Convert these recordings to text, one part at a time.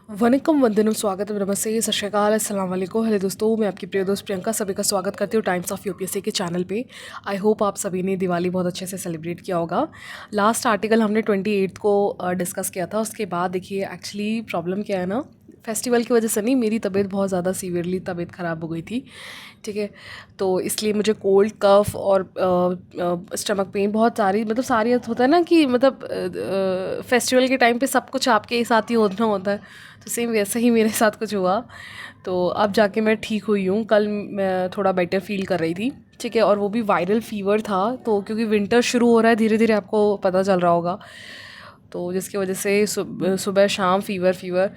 वनिकम वंदनम स्वागत नमस्ते सत श्रीकाल अस्सलाम वालेकुम। हेलो दोस्तों, मैं आपकी प्रिय दोस्त प्रियंका सभी का स्वागत करती हूँ टाइम्स ऑफ यूपीएससी के चैनल पे। आई होप आप सभी ने दिवाली बहुत अच्छे से सेलिब्रेट किया होगा। लास्ट आर्टिकल हमने 28 को डिस्कस किया था। उसके बाद देखिए एक्चुअली प्रॉब्लम क्या है ना, फेस्टिवल की वजह से नहीं, मेरी तबीयत बहुत ज़्यादा सीवियरली तबीयत ख़राब हो गई थी। ठीक है, तो इसलिए मुझे कोल्ड कफ और स्टमक पेन बहुत सारी सारी होता है ना कि फेस्टिवल के टाइम पे सब कुछ आपके साथ ही होना होता है। तो सेम वैसे ही मेरे साथ कुछ हुआ। तो अब जाके मैं ठीक हुई हूँ। कल मैं थोड़ा बेटर फील कर रही थी। ठीक है, और वो भी वायरल फीवर था। तो क्योंकि विंटर शुरू हो रहा है धीरे धीरे, आपको पता चल रहा होगा, तो जिसकी वजह से सुबह शाम फीवर।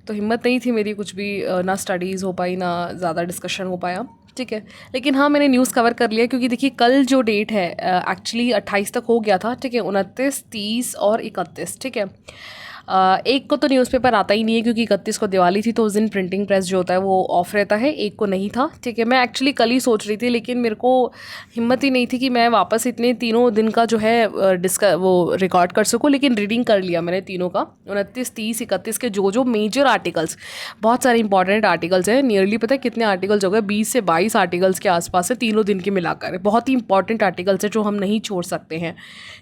तो हिम्मत नहीं थी मेरी कुछ भी, ना स्टडीज़ हो पाई ना ज़्यादा डिस्कशन हो पाया। ठीक है, लेकिन हाँ मैंने न्यूज़ कवर कर लिया, क्योंकि देखिए कल जो डेट है एक्चुअली 28 तक हो गया था। ठीक है, 29, 30 और 31। ठीक है, एक को तो न्यूज़पेपर आता ही नहीं है, क्योंकि 31 को दिवाली थी तो उस दिन प्रिंटिंग प्रेस जो होता है वो ऑफ रहता है। एक को नहीं था। ठीक है, मैं एक्चुअली कल ही सोच रही थी, लेकिन मेरे को हिम्मत ही नहीं थी कि मैं वापस इतने तीनों दिन का जो है वो रिकॉर्ड कर सकूँ। लेकिन रीडिंग कर लिया मैंने तीनों का, 29, 30, 31 के जो मेजर आर्टिकल्स, बहुत सारे इंपॉर्टेंट आर्टिकल्स हैं। नियरली पता है कितने आर्टिकल्स हो गए, 20 से 22 आर्टिकल्स के आसपास है तीनों दिन के मिलाकर। बहुत ही इंपॉर्टेंट आर्टिकल्स है जो हम नहीं छोड़ सकते हैं।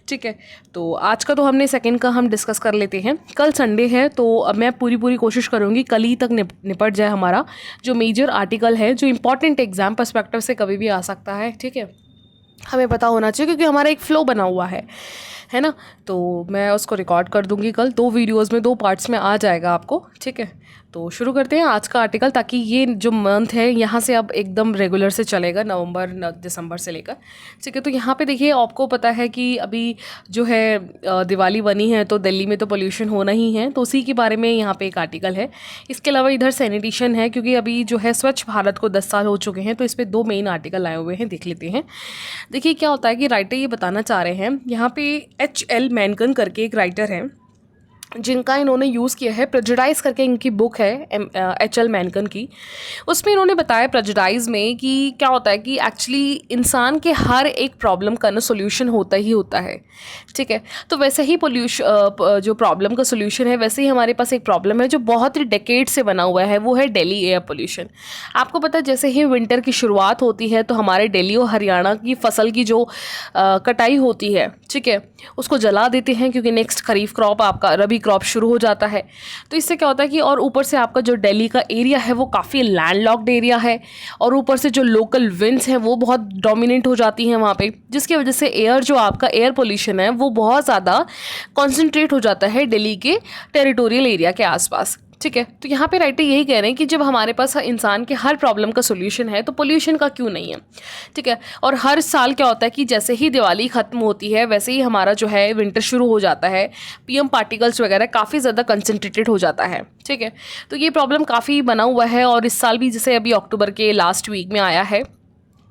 ठीक है, तो आज का तो हमने सेकंड का हम डिस्कस कर लेते हैं। कल संडे है तो अब मैं पूरी कोशिश करूँगी कल ही तक निपट जाए हमारा जो मेजर आर्टिकल है, जो इंपॉर्टेंट एग्जाम पर्सपेक्टिव से कभी भी आ सकता है। ठीक है, हमें पता होना चाहिए, क्योंकि हमारा एक फ़्लो बना हुआ है ना। तो मैं उसको रिकॉर्ड कर दूंगी कल, 2 वीडियोस में 2 पार्ट्स में आ जाएगा आपको। ठीक है, तो शुरू करते हैं आज का आर्टिकल, ताकि ये जो मंथ है यहाँ से अब एकदम रेगुलर से चलेगा, नवंबर दिसंबर से लेकर। ठीक है, तो यहाँ पे देखिए आपको पता है कि अभी जो है दिवाली बनी है तो दिल्ली में तो पोल्यूशन होना ही है, तो उसी के बारे में यहाँ पे एक आर्टिकल है। इसके अलावा इधर सैनिटेशन है, क्योंकि अभी जो है स्वच्छ भारत को 10 साल हो चुके हैं, तो इस पर 2 मेन आर्टिकल आए हुए हैं, देख लेते हैं। देखिए क्या होता है कि राइटर ये बताना चाह रहे हैं यहाँ पे, H.L. मैनकन करके एक राइटर हैं जिनका इन्होंने यूज़ किया है, प्रेजुडाइज करके इनकी बुक है H.L. मैनकन की। उसमें इन्होंने बताया प्रेजुडाइज में कि क्या होता है कि एक्चुअली इंसान के हर एक प्रॉब्लम का ना सोल्यूशन होता ही होता है। ठीक है, तो वैसे ही जो प्रॉब्लम का सोल्यूशन है, वैसे ही हमारे पास एक प्रॉब्लम है जो बहुत ही डेकेड से बना हुआ है, वो है दिल्ली एयर पोल्यूशन। आपको पता है जैसे ही विंटर की शुरुआत होती है तो हमारे दिल्ली और हरियाणा की फसल की जो कटाई होती है, ठीक है, उसको जला देते हैं, क्योंकि नेक्स्ट खरीफ क्रॉप आपका रबी क्रॉप शुरू हो जाता है। तो इससे क्या होता है कि और ऊपर से आपका जो दिल्ली का एरिया है वो काफ़ी लैंडलॉक्ड एरिया है, और ऊपर से जो लोकल विंड्स हैं वो बहुत डोमिनेट हो जाती हैं वहाँ पे, जिसकी वजह से एयर जो आपका एयर पोल्यूशन है वो बहुत ज़्यादा कॉन्सेंट्रेट हो जाता है दिल्ली के टेरिटोरियल एरिया के आसपास। ठीक है, तो यहाँ पे राइटर यही कह रहे हैं कि जब हमारे पास इंसान के हर प्रॉब्लम का सोल्यूशन है तो पोल्यूशन का क्यों नहीं है। ठीक है, और हर साल क्या होता है कि जैसे ही दिवाली ख़त्म होती है वैसे ही हमारा जो है विंटर शुरू हो जाता है, पीएम पार्टिकल्स वगैरह काफ़ी ज़्यादा कंसनट्रेटेड हो जाता है। ठीक है, तो ये प्रॉब्लम काफ़ी बना हुआ है, और इस साल भी जैसे अभी अक्टूबर के लास्ट वीक में आया है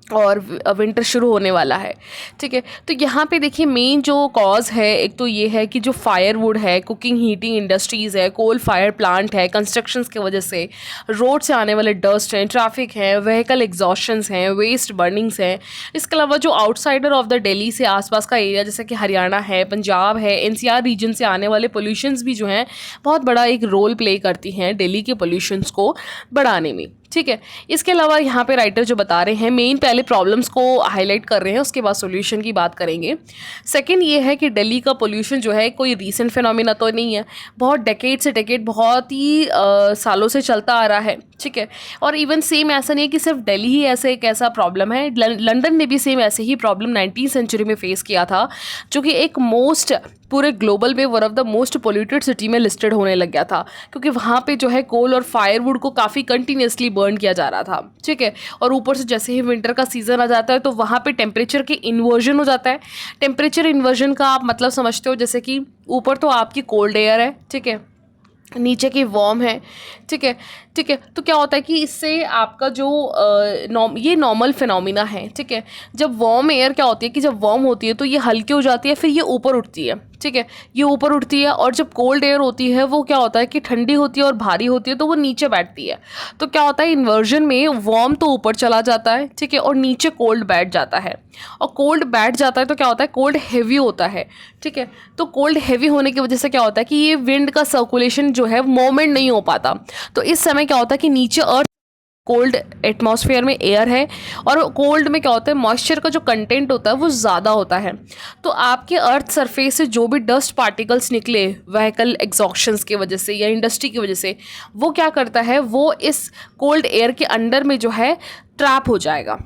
और विंटर शुरू होने वाला है। ठीक है, तो यहाँ पे देखिए मेन जो कॉज है, एक तो ये है कि जो फायरवुड है, कुकिंग हीटिंग इंडस्ट्रीज़ है, कोल फायर प्लांट है, कंस्ट्रक्शंस की वजह से रोड से आने वाले डस्ट हैं, ट्रैफिक है, व्हीकल एग्जॉस्शंस हैं, वेस्ट बर्निंग्स हैं। इसके अलावा जो आउटसाइडर ऑफ द दिल्ली से आसपास का एरिया जैसे कि हरियाणा है, पंजाब है, एनसीआर रीजन से आने वाले पोल्यूशंस भी जो हैं बहुत बड़ा एक रोल प्ले करती हैं दिल्ली के पोल्यूशंस को बढ़ाने में। ठीक है, इसके अलावा यहाँ पे राइटर जो बता रहे हैं मेन पहले प्रॉब्लम्स को हाईलाइट कर रहे हैं, उसके बाद सॉल्यूशन की बात करेंगे। सेकंड ये है कि दिल्ली का पोल्यूशन जो है कोई रीसेंट फिनोमिना तो नहीं है, बहुत डेकेड से डेकेड बहुत ही सालों से चलता आ रहा है। ठीक है, और इवन सेम ऐसा नहीं है कि सिर्फ दिल्ली ही ऐसे एक ऐसा प्रॉब्लम है, लंदन ने भी सेम ऐसे ही प्रॉब्लम 19th सेंचुरी में फेस किया था, जो कि एक मोस्ट पूरे ग्लोबल में one of the most polluted city में लिस्टेड होने लग गया था, क्योंकि वहाँ पे जो है कोल और फायरवुड को काफ़ी कंटिन्यूसली बर्न किया जा रहा था। ठीक है, और ऊपर से जैसे ही विंटर का सीज़न आ जाता है तो वहाँ पे टेम्परेचर के इन्वर्जन हो जाता है। टेम्परेचर इन्वर्जन का आप मतलब समझते हो, जैसे कि ऊपर तो आपकी कोल्ड एयर है, ठीक है, नीचे की वार्म है। ठीक है, ठीक है, तो क्या होता है कि इससे आपका जो ये नॉर्मल फिनोमिना है। ठीक है, जब वार्म एयर क्या होती है कि जब वार्म होती है तो ये हल्की हो जाती है, फिर ये ऊपर उठती है। ठीक है, ये ऊपर उठती है, और जब कोल्ड एयर होती है वो क्या होता है कि ठंडी होती है और भारी होती है, तो वो नीचे बैठती है। तो क्या होता है इन्वर्जन में वार्म तो ऊपर चला जाता है, ठीक है, और नीचे कोल्ड बैठ जाता है, और कोल्ड बैठ जाता है तो क्या होता है कोल्ड हैवी होता है। ठीक है, तो कोल्ड हैवी होने की वजह से क्या होता है कि ये विंड का सर्कुलेशन जो है मूवमेंट नहीं हो पाता। तो इस समय क्या होता है कि नीचे अर्थ कोल्ड एटमॉस्फेयर में एयर है, और कोल्ड में क्या होता है, मॉइस्चर का जो कंटेंट होता है वो ज़्यादा होता है। तो आपके अर्थ सरफेस से जो भी डस्ट पार्टिकल्स निकले व्हीकल एग्जॉस्शंस की वजह से या इंडस्ट्री की वजह से, वो क्या करता है, वो इस कोल्ड एयर के अंडर में जो है ट्रैप हो जाएगा।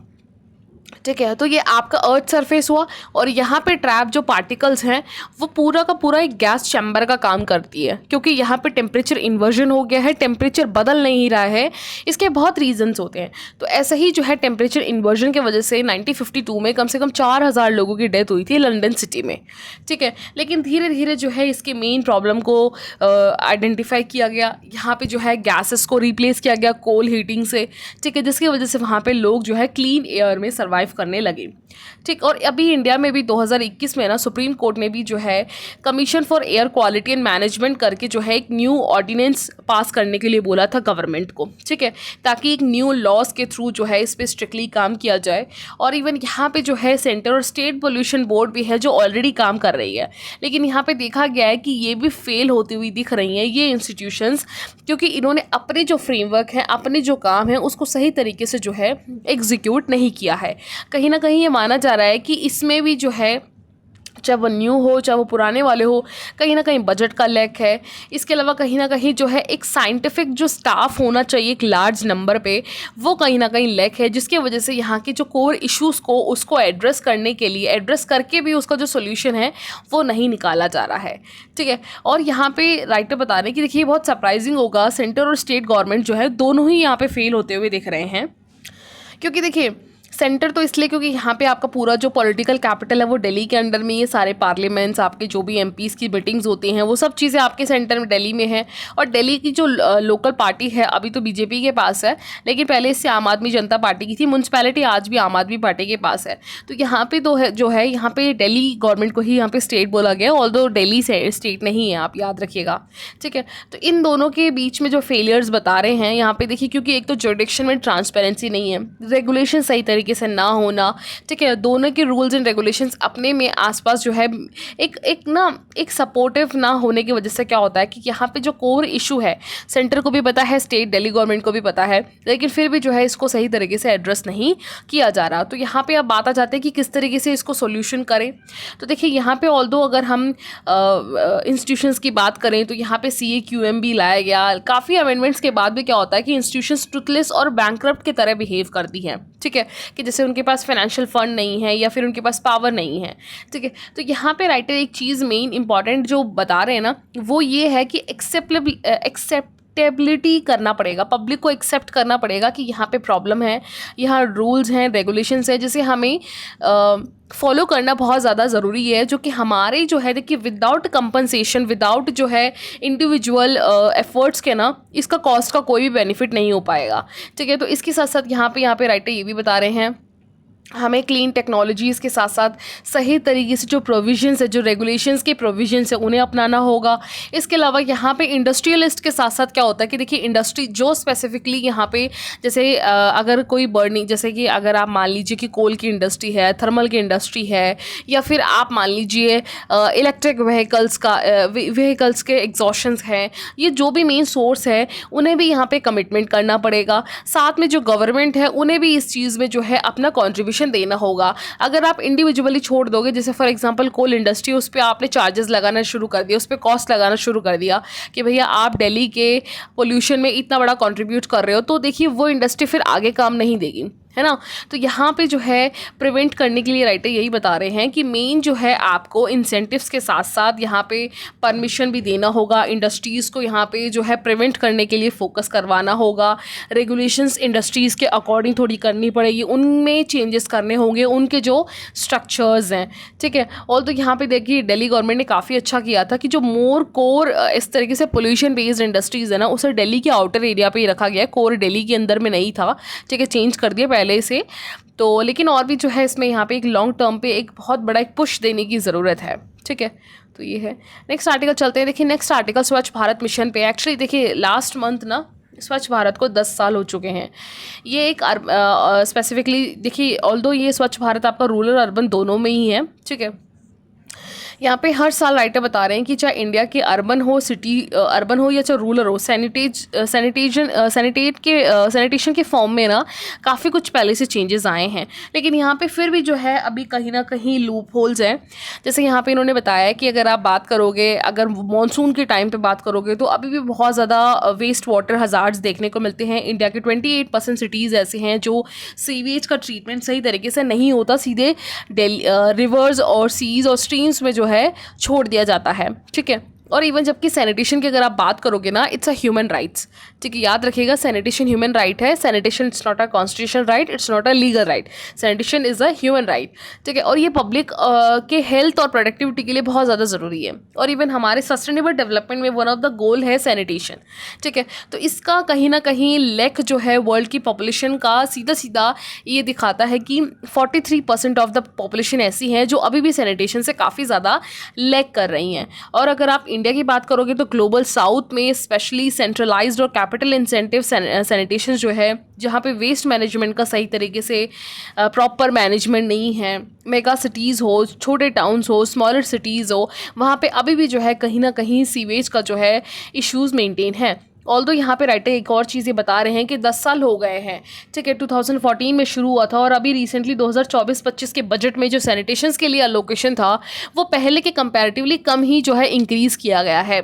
ठीक है, तो ये आपका अर्थ सरफेस हुआ, और यहाँ पे ट्रैप जो पार्टिकल्स हैं वो पूरा का पूरा एक गैस चैम्बर का काम करती है, क्योंकि यहाँ पे टेम्परेचर इन्वर्जन हो गया है, टेम्परेचर बदल नहीं रहा है। इसके बहुत रीजंस होते हैं। तो ऐसा ही जो है टेम्परेचर इन्वर्जन की वजह से 1952 में कम से कम 4000 लोगों की डेथ हुई थी लंदन सिटी में। ठीक है, लेकिन धीरे धीरे जो है इसके मेन प्रॉब्लम को आइडेंटिफाई किया गया। यहाँ पे जो है गैसेस को रिप्लेस किया गया कोल हीटिंग से। ठीक है, जिसकी वजह से वहाँ पे लोग जो है क्लीन एयर में सर्वाइव करने लगे। ठीक, और अभी इंडिया में भी 2021 में ना सुप्रीम कोर्ट ने भी जो है commission for air quality and management करके जो है एक न्यू ऑर्डिनेंस पास करने के लिए बोला था गवर्नमेंट को। ठीक है, ताकि एक न्यू लॉज के थ्रू जो है इस पर स्ट्रिक्टली काम किया जाए। और इवन यहाँ पे जो है सेंटर और स्टेट पोल्यूशन बोर्ड भी है जो ऑलरेडी काम कर रही है, लेकिन यहाँ पे देखा गया है कि ये भी फेल होती हुई दिख रही हैं ये इंस्टीट्यूशंस, क्योंकि इन्होंने अपने जो फ्रेमवर्क है, अपने जो काम है, उसको सही तरीके से जो है एग्जीक्यूट नहीं किया है। कहीं ना कहीं ये माना जा रहा है कि इसमें भी जो है, चाहे वो न्यू हो चाहे वो पुराने वाले हो, कहीं ना कहीं बजट का लैक है। इसके अलावा कहीं ना कहीं जो है एक साइंटिफिक जो स्टाफ होना चाहिए एक लार्ज नंबर पे, वो कहीं ना कहीं लैक है, जिसकी वजह से यहाँ के जो कोर इश्यूज़ को उसको एड्रेस करने के लिए, एड्रेस करके भी उसका जो सोल्यूशन है वो नहीं निकाला जा रहा है। ठीक है, और यहाँ पे राइटर बता रहे हैं कि देखिए बहुत सरप्राइजिंग होगा, सेंटर और स्टेट गवर्नमेंट जो है दोनों ही यहाँ पे फेल होते हुए दिख रहे हैं। क्योंकि देखिए सेंटर तो इसलिए क्योंकि यहाँ पे आपका पूरा जो पॉलिटिकल कैपिटल है वो दिल्ली के अंडर में, ये सारे पार्लियामेंट्स, आपके जो भी एमपीज़ की मीटिंग्स होती हैं वो सब चीज़ें आपके सेंटर में दिल्ली में है। और दिल्ली की जो लोकल पार्टी है अभी तो बीजेपी के पास है, लेकिन पहले इससे आम आदमी जनता पार्टी की थी। म्यूनसिपैलिटी आज भी आम आदमी पार्टी के पास है। तो यहाँ पे तो है जो है, यहाँ पे दिल्ली गवर्नमेंट को ही यहाँ पे स्टेट बोला गया, ऑल्दो दिल्ली से स्टेट नहीं है, आप याद रखिएगा। ठीक है, तो इन दोनों के बीच में जो फेलियर्स बता रहे हैं यहाँ पे देखिए, क्योंकि एक तो जुरिडिक्शन में ट्रांसपेरेंसी नहीं है, रेगुलेशन सही तरीके से ना होना। ठीक है, दोनों के रूल्स एंड रेगुलेशंस अपने में आसपास जो है एक सपोर्टिव ना होने की वजह से क्या होता है कि यहाँ पे जो कोर इशू है सेंटर को भी पता है, स्टेट दिल्ली गवर्नमेंट को भी पता है, लेकिन फिर भी जो है इसको सही तरीके से एड्रेस नहीं किया जा रहा। तो यहाँ पे अब बात आ जाती है कि किस तरीके से इसको सोल्यूशन करें। तो देखिए यहाँ पे ऑल्दो अगर हम इंस्टीट्यूशंस की बात करें तो यहाँ पे CAQM भी लाया गया। काफ़ी अमेंडमेंट्स के बाद भी क्या होता है कि इंस्टीट्यूशंस टूथलेस और बैंकरप्ट की तरह बिहेव करती हैं। ठीक है, कि जैसे उनके पास फाइनेंशियल फंड नहीं है या फिर उनके पास पावर नहीं है। ठीक है, तो यहाँ पे राइटर एक चीज़ मेन इंपॉर्टेंट जो बता रहे हैं ना, वो ये है कि एक्सेप्टेबिलिटी करना पड़ेगा, पब्लिक को एक्सेप्ट करना पड़ेगा कि यहाँ पे प्रॉब्लम है, यहाँ रूल्स हैं, रेगुलेशंस हैं, जिसे हमें फॉलो करना बहुत ज़्यादा ज़रूरी है। जो कि हमारे जो है देखिए विदाउट कंपनसेशन, विदाउट जो है इंडिविजुअल एफर्ट्स के ना, इसका कॉस्ट का कोई भी बेनिफिट नहीं हो पाएगा। ठीक है, तो इसके साथ साथ यहाँ पे राइटर ये भी बता रहे हैं हमें क्लीन टेक्नोलॉजीज़ के साथ साथ सही तरीके से जो प्रोविजंस है, जो रेगुलेशंस के प्रोविजंस है, उन्हें अपनाना होगा। इसके अलावा यहाँ पे इंडस्ट्रियलिस्ट के साथ साथ क्या होता है कि देखिए इंडस्ट्री जो स्पेसिफिकली यहाँ पे जैसे अगर कोई बर्निंग, जैसे कि अगर आप मान लीजिए कि कोल की इंडस्ट्री है, थर्मल की इंडस्ट्री है, या फिर आप मान लीजिए इलेक्ट्रिक व्हीकल्स के एग्जॉशंस हैं, ये जो भी मेन सोर्स है उन्हें भी यहाँ पे कमिटमेंट करना पड़ेगा। साथ में जो गवर्नमेंट है उन्हें भी इस चीज़ में जो है अपना कॉन्ट्रीब्यूशन देना होगा। अगर आप इंडिविजुअली छोड़ दोगे, जैसे फॉर एग्जांपल कोल इंडस्ट्री, उस पर आपने चार्जेस लगाना शुरू कर दिया, उस पर कॉस्ट लगाना शुरू कर दिया कि भैया आप दिल्ली के पोल्यूशन में इतना बड़ा कंट्रीब्यूट कर रहे हो, तो देखिए वो इंडस्ट्री फिर आगे काम नहीं देगी, है ना। तो यहाँ पे जो है प्रिवेंट करने के लिए राइटर यही बता रहे हैं कि मेन जो है आपको इंसेंटिव्स के साथ साथ यहाँ पे परमिशन भी देना होगा, इंडस्ट्रीज़ को यहाँ पे जो है प्रिवेंट करने के लिए फोकस करवाना होगा, रेगुलेशंस इंडस्ट्रीज़ के अकॉर्डिंग थोड़ी करनी पड़ेगी, उनमें चेंजेस करने होंगे, उनके जो स्ट्रक्चर्स हैं। ठीक है, और तो यहाँ पे देखिए दिल्ली गवर्नमेंट ने काफ़ी अच्छा किया था कि जो मोर कोर इस तरीके से पोल्यूशन बेस्ड इंडस्ट्रीज़ है ना, उसे दिल्ली के आउटर एरिया पे ही रखा गया है, कोर दिल्ली के अंदर में नहीं था। ठीक है, चेंज कर दिया पहले से। तो लेकिन और भी जो है इसमें यहाँ पे एक लॉन्ग टर्म पे एक बहुत बड़ा एक पुश देने की ज़रूरत है। ठीक है, तो ये है। नेक्स्ट आर्टिकल चलते हैं। देखिए नेक्स्ट आर्टिकल स्वच्छ भारत मिशन पे। एक्चुअली देखिए लास्ट मंथ ना स्वच्छ भारत को 10 साल हो चुके हैं। ये एक स्पेसिफिकली देखिए ऑल्दो ये स्वच्छ भारत आपका रूरल अर्बन दोनों में ही है। ठीक है, यहाँ पे हर साल राइटर बता रहे हैं कि चाहे इंडिया के अर्बन हो, सिटी अर्बन हो या चाहे रूरल हो, सैनिटेशन के फॉर्म में ना काफ़ी कुछ पहले से चेंजेस आए हैं, लेकिन यहाँ पे फिर भी जो है अभी कहीं ना कहीं लूप होल्स हैं। जैसे यहाँ पे इन्होंने बताया कि अगर आप बात करोगे, अगर मानसून के टाइम पे बात करोगे तो अभी भी बहुत ज़्यादा वेस्ट वाटर हज़ार्ड्स देखने को मिलते हैं। इंडिया के 28% सिटीज़ ऐसे हैं जो सीवेज का ट्रीटमेंट सही तरीके से नहीं होता, सीधे रिवर्स और सीज और स्ट्रीम्स में जो है छोड़ दिया जाता है, ठीक है। और इवन जबकि सैनिटेशन की अगर आप बात करोगे ना, इट्स अ ह्यूमन राइट्स, ठीक है, याद रखिएगा, सैनिटेशन ह्यूमन राइट है। Sanitation it's not a constitutional right, it's not a legal right, sanitation is a human right, ठीक है। और ये पब्लिक के हेल्थ और प्रोडक्टिविटी के लिए बहुत ज़्यादा ज़रूरी है। और इवन हमारे सस्टेनेबल डेवलपमेंट में वन ऑफ द गोल है सैनिटेशन, ठीक है। तो इसका कहीं ना कहीं लेक जो है वर्ल्ड की पॉपुलेशन का सीधा सीधा ये दिखाता है कि 43% ऑफ द पॉपुलेशन ऐसी है जो अभी भी सैनिटेशन से काफ़ी ज़्यादा लेक कर रही हैं। और अगर आप इंडिया की बात करोगे तो ग्लोबल साउथ में स्पेशली सेंट्रलाइज्ड और कैपिटल इंसेंटिव सैनिटेशन जो है, जहाँ पे वेस्ट मैनेजमेंट का सही तरीके से प्रॉपर मैनेजमेंट नहीं है, मेगा सिटीज़ हो, छोटे टाउन्स हो, स्मॉलर सिटीज़ हो, वहाँ पे अभी भी जो है कहीं ना कहीं सीवेज का जो है इश्यूज़ मेंटेन है। ऑल्दो यहाँ पे राइटर एक और चीज़ ये बता रहे हैं कि 10 साल हो गए हैं, ठीक है, 2014 में शुरू हुआ था और अभी रिसेंटली 2024-25 के बजट में जो सैनिटेशंस के लिए अलोकेशन था वो पहले के कंपैरेटिवली कम ही जो है इंक्रीज़ किया गया है,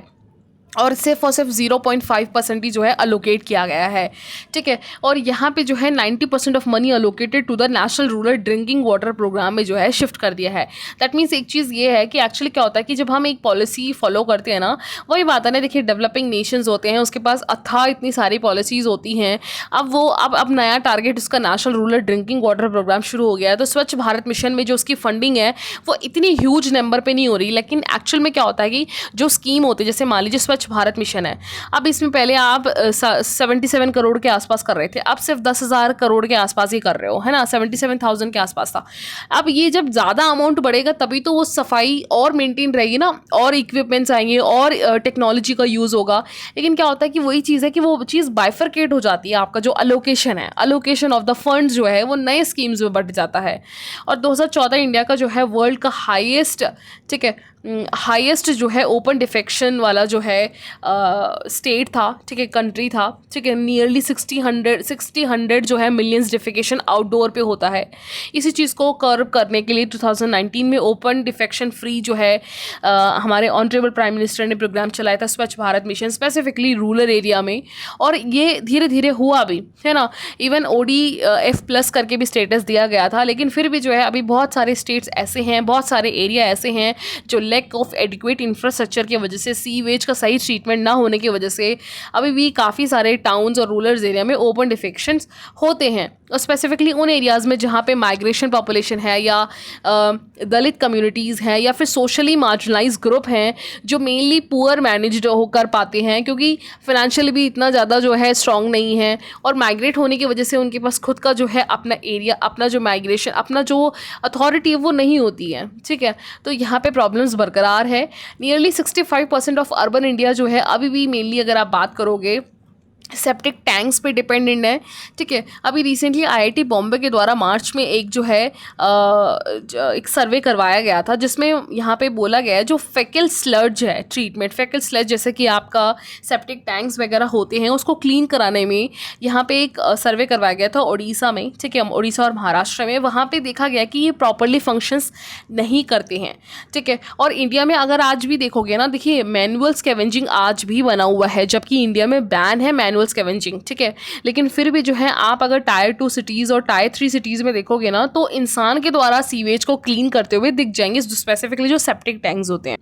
और सिर्फ 0.5% ही जो है अलोकेट किया गया है, ठीक है। और यहाँ पे जो है 90% of money allocated to the national rural drinking water programme में जो है शिफ्ट कर दिया है। दैट मीन्स एक चीज़ ये है कि एक्चुअली क्या होता है कि जब हम एक पॉलिसी फॉलो करते हैं ना, वही बात है ना, देखिए डेवलपिंग नेशंस होते हैं, उसके पास अथाह इतनी सारी पॉलिसीज़ होती हैं। अब नया टारगेट उसका national rural drinking water programme शुरू हो गया है, तो स्वच्छ भारत मिशन में जो उसकी फंडिंग है वो इतनी ह्यूज नंबर पर नहीं हो रही, लेकिन एक्चुअल में क्या होता है कि जो स्कीम होती है, जैसे मान लीजिए स्वच्छ भारत मिशन है, अब इसमें पहले आप 77 करोड़ के आसपास कर रहे थे, अब सिर्फ 10,000 करोड़ के आसपास ही कर रहे हो, है ना, 77,000 के आसपास था। अब ये जब ज़्यादा अमाउंट बढ़ेगा तभी तो वो सफाई और मेंटेन रहेगी ना, और इक्विपमेंट्स आएंगे और टेक्नोलॉजी का यूज़ होगा। लेकिन क्या होता है कि वही चीज़ है कि वो चीज़ बाइफरकेट हो जाती है, आपका जो अलोकेशन है, अलोकेशन ऑफ द फंड्स जो है वो नए स्कीम्स में बढ़ जाता है। और 2014 इंडिया का जो है वर्ल्ड का हाईएस्ट, ठीक है, हाईएस्ट जो है ओपन डिफेक्शन वाला जो है स्टेट था, ठीक है, कंट्री था, ठीक है। नियरली 60 जो है मिलियंस डिफेकेशन आउटडोर पे होता है। इसी चीज़ को कर्व करने के लिए 2019 में ओपन डिफेक्शन फ्री जो है हमारे ऑनरेबल प्राइम मिनिस्टर ने प्रोग्राम चलाया था, स्वच्छ Bharat mission, specifically rural area में, और ये धीरे धीरे हुआ भी, है ना। इवन ODF+ करके भी स्टेटस दिया गया था, लेकिन फिर भी जो है अभी बहुत सारे स्टेट्स ऐसे हैं, बहुत सारे एरिया ऐसे हैं जो लैक ऑफ एडिक्वेट इंफ्रास्ट्रक्चर की वजह से, सीवेज का सही ट्रीटमेंट ना होने की वजह से अभी भी काफ़ी सारे टाउन्स और रूरल एरिया में ओपन डिफेक्शंस होते हैं। और स्पेसिफिकली उन एरियाज़ में जहाँ पे माइग्रेशन पॉपुलेशन है, या दलित कम्युनिटीज़ हैं, या फिर सोशली मार्जिनलाइज ग्रुप हैं जो मेनली पुअर मैनेज्ड होकर पाते हैं, क्योंकि फाइनेंशियली भी इतना ज़्यादा जो है स्ट्रॉन्ग नहीं है, और माइग्रेट होने की वजह से उनके पास खुद का जो है अपना एरिया, अपना जो माइग्रेशन, अपना जो अथॉरिटी है वो नहीं होती है, ठीक है। तो यहाँ पे प्रॉब्लम्स बरकरार है। नियरली 65% ऑफ अर्बन इंडिया जो है अभी भी मेनली अगर आप बात करोगे सेप्टिक टैंक्स पे डिपेंडेंट है, ठीक है। अभी रिसेंटली IIT बॉम्बे के द्वारा मार्च में एक जो है एक सर्वे करवाया गया था, जिसमें यहाँ पे बोला गया है जो फेकल स्लज है ट्रीटमेंट, फेकल स्लज जैसे कि आपका सेप्टिक टैंक्स वगैरह होते हैं उसको क्लीन कराने में यहाँ पे एक सर्वे करवाया गया था उड़ीसा में, ठीक है, उड़ीसा और महाराष्ट्र में। वहाँ पे देखा गया कि ये प्रॉपरली फंक्शंस नहीं करते हैं, ठीक है। और इंडिया में अगर आज भी देखोगे ना, देखिए मैनुअल स्कैवेंजिंग आज भी बना हुआ है, जबकि इंडिया में बैन है मैनुअल स्कैवेंजिंग, ठीक है। लेकिन फिर भी जो है आप अगर Tier 2 सिटीज़ और Tier 3 सिटीज़ में देखोगे ना, तो इंसान के द्वारा सीवेज को क्लीन करते हुए दिख जाएंगे, स्पेसिफिकली जो सेप्टिक टैंक्स होते हैं।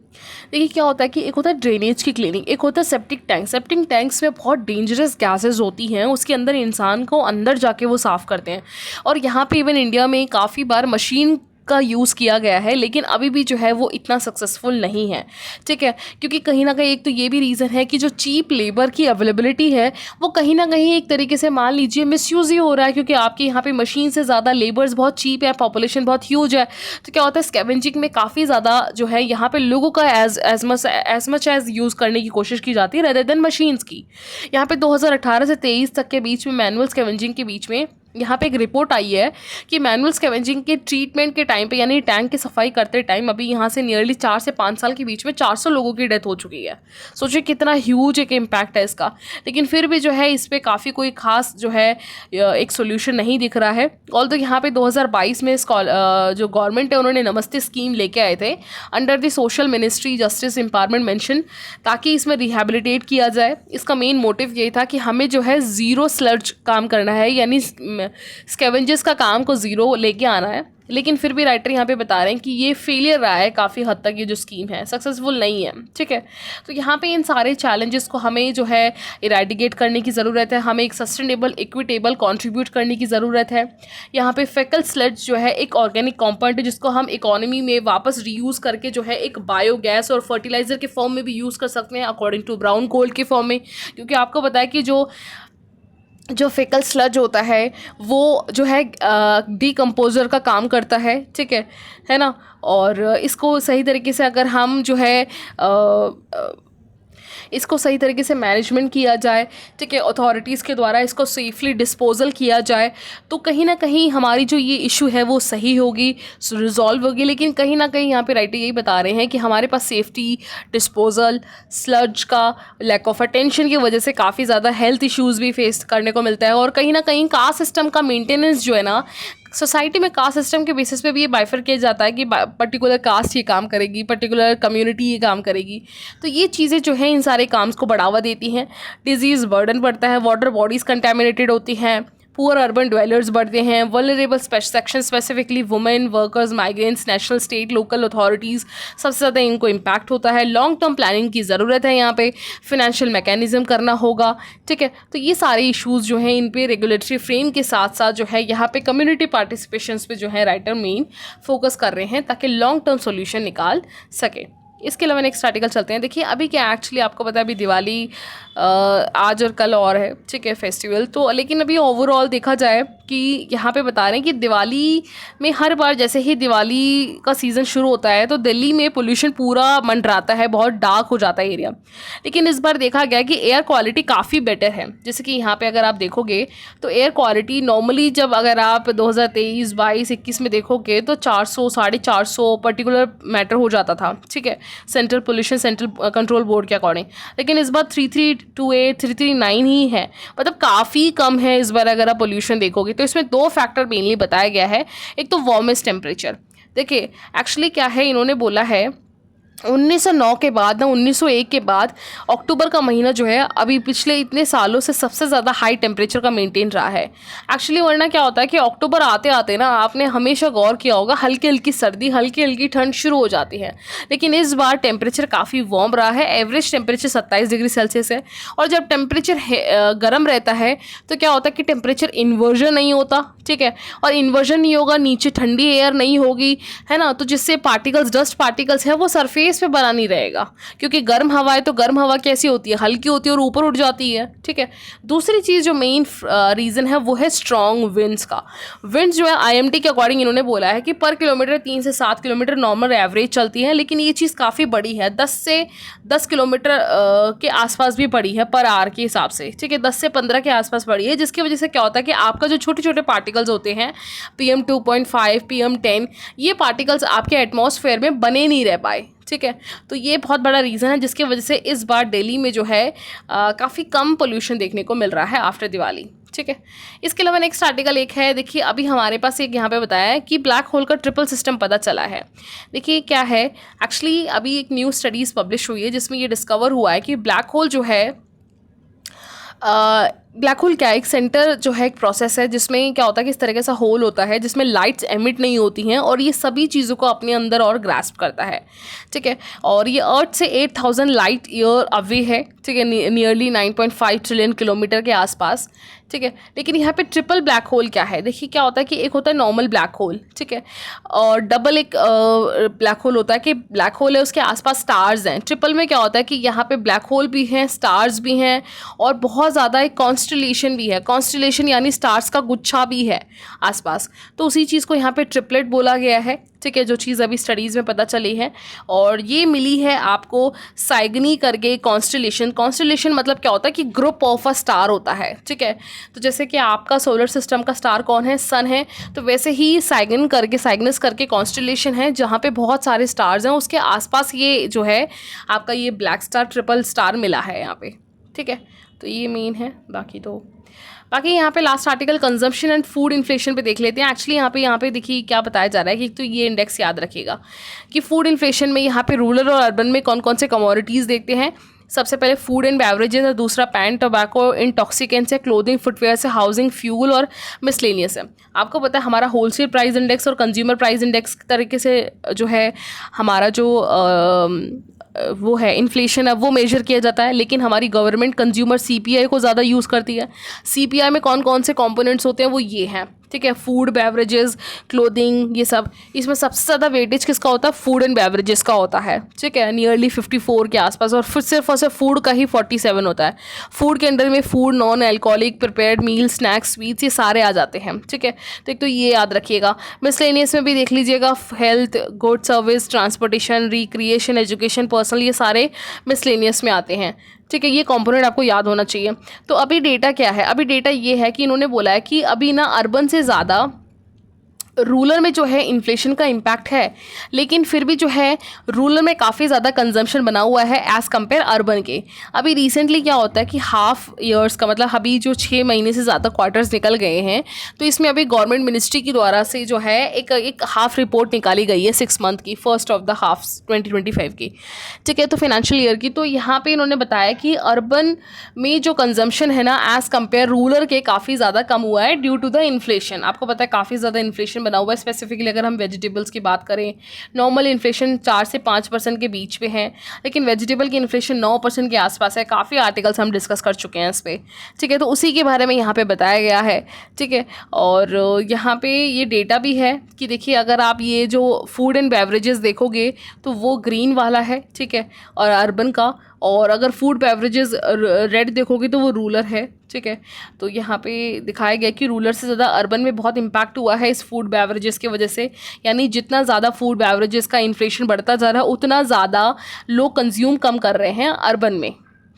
देखिए क्या होता है कि एक होता है ड्रेनेज की क्लीनिंग, एक होता है सेप्टिक टैंक। सेप्टिक टैंक्स में बहुत डेंजरस गैसेज होती हैं, उसके अंदर इंसान को अंदर जाके वो साफ़ करते हैं। और यहाँ पे इवन इंडिया में काफ़ी बार मशीन का यूज़ किया गया है, लेकिन अभी भी जो है वो इतना सक्सेसफुल नहीं है, ठीक है। क्योंकि कहीं ना कहीं एक तो ये भी रीज़न है कि जो चीप लेबर की अवेलेबिलिटी है वो कहीं ना कहीं एक तरीके से मान लीजिए मिसयूज़ ही हो रहा है, क्योंकि आपके यहाँ पे मशीन से ज़्यादा लेबर्स बहुत चीप है, पॉपुलेशन बहुत ह्यूज है। तो क्या होता है स्कैवेंजिंग में काफ़ी ज़्यादा जो है यहाँ पे लोगों का एज मच एज यूज़ करने की कोशिश की जाती है रेदर देन मशीन्स की। यहाँ पे 2018 से 23 तक के बीच में मैनुअल स्कैवेंजिंग के बीच में यहाँ पे एक रिपोर्ट आई है कि मैनुअल स्कैवेंजिंग के ट्रीटमेंट के टाइम पे, यानी टैंक की सफाई करते टाइम अभी यहाँ से नियरली 4 से 5 साल के बीच में 400 लोगों की डेथ हो चुकी है। सोचिए कितना ह्यूज एक इम्पैक्ट है इसका। लेकिन फिर भी जो है इस पर काफ़ी कोई खास जो है एक सोल्यूशन नहीं दिख रहा है। ऑल तो यहाँ पे 2022 में जो गवर्नमेंट है उन्होंने नमस्ते स्कीम लेके आए थे under the social ministry justice empowerment mention, ताकि इसमें रिहेबिलिटेट किया जाए। इसका मेन मोटिव यही था कि हमें जो है ज़ीरो स्लर्ज काम करना है, यानी स्कैवेंजर्स का काम को ज़ीरो लेके आना है। लेकिन फिर भी राइटर यहाँ पे बता रहे हैं कि ये फेलियर रहा है काफ़ी हद तक, ये जो स्कीम है सक्सेसफुल नहीं है। ठीक है, तो यहाँ पे इन सारे चैलेंजेस को हमें जो है इरेडिकेट करने की ज़रूरत है। हमें एक सस्टेनेबल इक्विटेबल कंट्रीब्यूट करने की ज़रूरत है। यहाँ पे फेकल स्लज जो है एक ऑर्गेनिक कंपाउंड है जिसको हम इकोनॉमी में वापस रीयूज़ करके जो है एक बायोगैस और फर्टिलाइज़र के फॉर्म में भी यूज़ कर सकते हैं, अकॉर्डिंग टू ब्राउन कोल के फॉर्म में। क्योंकि आपको पता है कि जो फेकल स्लज होता है वो जो है डीकम्पोज़र का काम करता है। ठीक है ना। और इसको सही तरीके से अगर हम जो है इसको सही तरीके से मैनेजमेंट किया जाए, ठीक है, अथॉरिटीज़ के द्वारा इसको सेफली डिस्पोजल किया जाए, तो कहीं ना कहीं हमारी जो ये इशू है वो सही होगी, रिजॉल्व होगी। लेकिन कहीं ना कहीं यहाँ पे राइटर यही बता रहे हैं कि हमारे पास सेफ्टी, डिस्पोजल, स्लज का लैक ऑफ अटेंशन की वजह से काफ़ी ज़्यादा हेल्थ इश्यूज़ भी फेस करने को मिलता है। और कहीं ना कहीं कास्ट सिस्टम का मेंटेनेंस जो है ना, सोसाइटी में कास्ट सिस्टम के बेसिस पे भी ये बाइफरकेट जाता है कि पर्टिकुलर कास्ट ये काम करेगी, पर्टिकुलर कम्युनिटी ये काम करेगी। तो ये चीज़ें जो हैं इन सारे काम्स को बढ़ावा देती हैं। डिजीज़ बर्डन बढ़ता है, वाटर बॉडीज़ कंटेमिनेटेड होती हैं, पुअर अर्बन ड्वेलर्स बढ़ते हैं, vulnerable section specifically women, workers, migrants, national state local authorities, सबसे ज़्यादा इनको इम्पैक्ट होता है। लॉन्ग टर्म प्लानिंग की ज़रूरत है, यहाँ पे फिनेंशियल मैकेनिज्म करना होगा। ठीक है, तो ये सारे इश्यूज़ जो हैं इन पे रेगुलेटरी फ्रेम के साथ साथ जो है यहाँ पे कम्युनिटी पार्टिसिपेशंस पे जो है राइटर मेन फोकस कर रहे हैं ताकि लॉन्ग टर्म सोल्यूशन निकाल सके। इसके अलावा नेक्स्ट आर्टिकल चलते हैं। देखिए अभी क्या एक्चुअली आपको पता है अभी दिवाली आज और कल और है, ठीक है, फेस्टिवल। तो लेकिन अभी ओवरऑल देखा जाए कि यहाँ पे बता रहे हैं कि दिवाली में हर बार जैसे ही दिवाली का सीज़न शुरू होता है तो दिल्ली में पोल्यूशन पूरा मंडराता है, बहुत डार्क हो जाता है एरिया। लेकिन इस बार देखा गया कि एयर क्वालिटी काफ़ी बेटर है। जैसे कि यहाँ पे अगर आप देखोगे तो एयर क्वालिटी नॉर्मली जब अगर आप 2023, 22, 21 में देखोगे तो 400, 450 पर्टिकुलर मैटर हो जाता था, ठीक है, सेंट्रल कंट्रोल बोर्ड के अकॉर्डिंग। लेकिन इस बार 3328, 339 ही है, मतलब काफ़ी कम है इस बार अगर आप पोल्यूशन देखोगे। तो इसमें दो फैक्टर मेनली बताया गया है। एक तो वार्मेस्ट टेम्परेचर। देखिए एक्चुअली क्या है, इन्होंने बोला है 1909 के बाद ना 1901 के बाद अक्टूबर का महीना जो है अभी पिछले इतने सालों से सबसे ज़्यादा हाई टेम्परेचर का मेंटेन रहा है। एक्चुअली वरना क्या होता है कि अक्टूबर आते आते ना आपने हमेशा गौर किया होगा हल्की हल्की सर्दी, हल्की हल्की ठंड शुरू हो जाती है। लेकिन इस बार टेम्परेचर काफ़ी वार्म रहा है। एवरेज टेम्परेचर 27 डिग्री सेल्सियस है। और जब टेम्परेचर गर्म रहता है तो क्या होता है कि टेम्परेचर इन्वर्जन नहीं होता, ठीक है, और इन्वर्जन नहीं होगा, नीचे ठंडी एयर नहीं होगी, है ना, तो जिससे पार्टिकल्स, डस्ट पार्टिकल्स है वो सरफेस पे बना नहीं रहेगा। क्योंकि गर्म हवा है तो गर्म हवा कैसी होती है, हल्की होती है और ऊपर उठ जाती है, ठीक है। दूसरी चीज़ जो मेन रीज़न है वो है स्ट्रॉन्ग विंड्स का। विंड्स जो है IMD के अकॉर्डिंग इन्होंने बोला है कि पर किलोमीटर 3 से 7 किलोमीटर नॉर्मल एवरेज चलती है। लेकिन ये चीज़ काफ़ी बड़ी है, 10 से 10 किलोमीटर के आसपास भी पड़ी है पर आवर के हिसाब से, ठीक है, 10 से 15 के आसपास पड़ी है। जिसकी वजह से क्या होता है कि आपका जो छोटे छोटे पार्टिकल्स होते हैं PM 2.5, PM 10, ये पार्टिकल्स आपके एटमॉस्फेयर में बने नहीं रह पाए, ठीक है। तो ये बहुत बड़ा रीज़न है जिसकी वजह से इस बार दिल्ली में जो है काफ़ी कम पोल्यूशन देखने को मिल रहा है आफ्टर दिवाली, ठीक है। इसके अलावा नेक्स्ट आर्टिकल एक है, देखिए अभी हमारे पास एक यहाँ पे बताया है कि ब्लैक होल का ट्रिपल सिस्टम पता चला है। देखिए क्या है, एक्चुअली अभी एक न्यू स्टडीज़ पब्लिश हुई है जिसमें ये डिस्कवर हुआ है कि ब्लैक होल जो है ब्लैक होल क्या है, एक सेंटर जो है एक प्रोसेस है जिसमें क्या होता है कि इस तरीके से होल होता है जिसमें लाइट्स एमिट नहीं होती हैं और ये सभी चीज़ों को अपने अंदर और ग्रास्प करता है, ठीक है। और ये अर्थ से 8000 लाइट ईयर अवे है, ठीक है, नियरली 9.5 ट्रिलियन किलोमीटर के आसपास, ठीक है। लेकिन यहाँ पे ट्रिपल ब्लैक होल क्या है, देखिए क्या होता है कि एक होता है नॉर्मल ब्लैक होल, ठीक है, और डबल एक ब्लैक होल होता है कि ब्लैक होल है उसके आसपास स्टार्स हैं। ट्रिपल में क्या होता है कि यहाँ पे ब्लैक होल भी हैं, स्टार्स भी हैं और बहुत ज़्यादा एक कॉन्स्टलेशन भी है, कॉन्स्टलेशन यानी स्टार्स का गुच्छा भी है आसपास, तो उसी चीज़ को यहाँ पे ट्रिपलेट बोला गया है, ठीक है, जो चीज़ अभी स्टडीज़ में पता चली है। और ये मिली है आपको साइगनी करके कॉन्स्टलेशन। कॉन्स्टलेशन मतलब क्या होता है कि ग्रुप ऑफ अ स्टार होता है, ठीक है। तो जैसे कि आपका सोलर सिस्टम का स्टार कौन है, सन है, तो वैसे ही साइगनस करके कॉन्स्टलेशन है जहाँ पे बहुत सारे स्टार्स हैं, उसके आसपास ये जो है आपका ये ब्लैक स्टार ट्रिपल स्टार मिला है यहाँ पे, ठीक है। तो ये मेन है। बाकी यहाँ पे last article consumption and food inflation पे देख लेते हैं। एक्चुअली यहाँ पे देखिए क्या बताया जा रहा है कि तो ये इंडेक्स याद रखिएगा कि फूड इन्फ्लेशन में यहाँ पे रूरल और अर्बन में कौन कौन से कमोडिटीज़ देखते हैं। सबसे पहले फूड एंड बेवरेजेस है, दूसरा पैन टोबैको इंटॉक्सिकेंट्स है, क्लोथिंग फुटवेयर से, हाउसिंग फ्यूल और मिसलेनियस है। आपको पता है हमारा होलसेल प्राइस इंडेक्स और कंज्यूमर प्राइस इंडेक्स तरीके से जो है हमारा जो वो है इन्फ्लेशन है वो मेजर किया जाता है, लेकिन हमारी गवर्नमेंट कंज्यूमर सीपीआई को ज़्यादा यूज़ करती है। सीपीआई में कौन कौन से कंपोनेंट्स होते हैं वो ये हैं, ठीक है, फूड, बेवरेजेस, क्लोथिंग, ये सब। इसमें सबसे ज़्यादा वेटेज किसका होता है, फूड एंड बेवरेजेस का होता है, ठीक है, नियरली 54 के आसपास। और फिर सिर्फ और सिर्फ फूड का ही 47 होता है। फूड के अंदर में फूड, नॉन एल्कोहलिक, प्रिपेयर्ड मील, स्नैक्स, स्वीट्स, ये सारे आ जाते हैं, ठीक है। तो एक तो ये याद रखिएगा। मिसलेनियस में भी देख लीजिएगा, health, good service, transportation, recreation, education, personal, ये सारे मिसलेनियस में आते हैं, ठीक है। ये कंपोनेंट आपको याद होना चाहिए। तो अभी डेटा क्या है, अभी डेटा ये है कि इन्होंने बोला है कि अभी ना अर्बन से ज़्यादा रूरल में जो है इन्फ्लेशन का इम्पैक्ट है, लेकिन फिर भी जो है रूरल में काफ़ी ज़्यादा कंजम्पशन बना हुआ है एज़ कम्पेयर अर्बन के। अभी रिसेंटली क्या होता है कि हाफ ईयर्स का मतलब अभी जो 6 महीने से ज़्यादा क्वार्टर्स निकल गए हैं, तो इसमें अभी गवर्नमेंट मिनिस्ट्री की द्वारा से जो है एक हाफ रिपोर्ट निकाली गई है 6 मंथ की, फर्स्ट ऑफ द हाफ 2025 की, ठीक है, तो फाइनेंशियल ईयर की। तो यहाँ पर इन्होंने बताया कि अर्बन में जो कंजम्पशन है ना एज़ कम्पेयर रूरल के काफ़ी ज़्यादा कम हुआ है ड्यू टू द इन्फ्लेशन। आपको पता है काफ़ी ज़्यादा इन्फ्लेशन बना हुआ है। स्पेसिफिकली अगर हम वेजिटेबल्स की बात करें, नॉर्मल इन्फ्लेशन 4 से 5% के बीच पे है, लेकिन वेजिटेबल की इन्फ्लेशन 9% के आसपास है। काफ़ी आर्टिकल्स हम डिस्कस कर चुके हैं इस पर, ठीक है, तो उसी के बारे में यहाँ पे बताया गया है, ठीक है। और यहाँ पे ये डेटा भी है कि देखिए अगर आप ये जो फूड एंड बेवरेजेस देखोगे तो वो ग्रीन वाला है, ठीक है, और अर्बन का, और अगर फूड बेवरेजेस रेड देखोगे तो वो रूरल है, ठीक है। तो यहाँ पे दिखाया गया कि रूरल से ज़्यादा अर्बन में बहुत इम्पैक्ट हुआ है इस फूड बेवरेजेस की वजह से। यानी जितना ज़्यादा फूड बेवरेजेस का इन्फ्लेशन बढ़ता जा रहा है उतना ज़्यादा लोग कंज्यूम कम कर रहे हैं अर्बन में,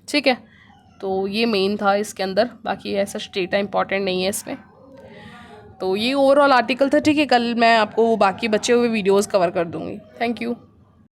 ठीक है। तो ये मेन था इसके अंदर, बाकी ऐसा डेटा इंपॉर्टेंट नहीं है इसमें। तो ये ओवरऑल आर्टिकल था, ठीक है। कल मैं आपको बाकी बचे हुए वीडियोज़ कवर कर दूँगी। Thank you.